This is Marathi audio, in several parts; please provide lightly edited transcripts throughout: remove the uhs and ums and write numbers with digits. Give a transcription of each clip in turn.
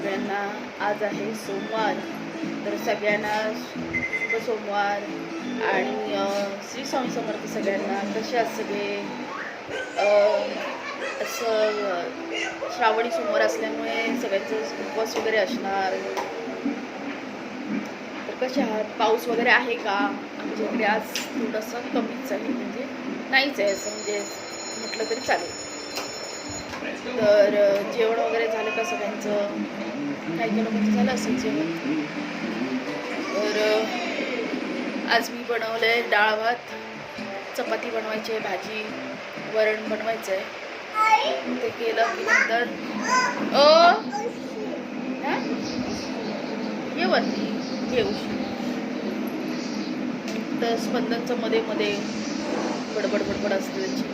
सगळ्यांना. आज आहे सोमवार, तर सगळ्यांना शुभ सोमवार आणि श्री स्वामी समर्थ सगळ्यांना. कसे आहात सगळे? असं श्रावणी सोमवार असल्यामुळे सगळ्यांचं उपवास वगैरे असणार. तर कसे आहात? पाऊस वगैरे आहे का? आमच्या इकडे आज थोडंसं कमीच आहे, म्हणजे नाहीच आहे असं, म्हणजे म्हटलं तरी चालेल. तर जेवण वगैरे झालं का सगळ्यांचं? काही काही लोकांचं झालं असेल जेवण. तर आज मी बनवलं आहे डाळ भात, चपाती बनवायची आहे, भाजी वरण बनवायचं आहे. ते केलं की नंतर ये वरती घेऊ. तर स्पंदनचं मध्ये मध्ये बडबड बडबड असते त्याची.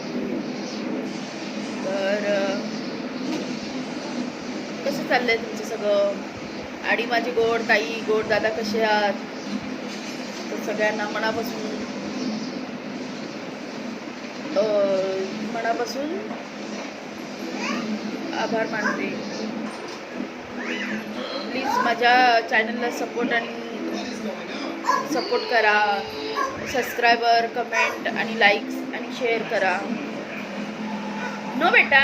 तर कसं चाललंय तुमचं सगळं? आणि माझी गोड ताई, गोड दादा कसे आहात? तर सगळ्यांना मनापासून आभार मानते. प्लीज माझ्या चॅनलला सपोर्ट करा. सबस्क्रायबर, कमेंट आणि लाईक्स आणि शेअर करा. नो बेटा,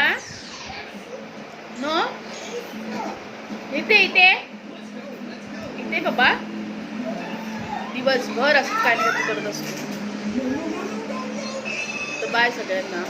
नो, इथे इथे इथे बाबा. दिवसभर असं काय नाही करत असतो. तर बाय सगळ्यांना.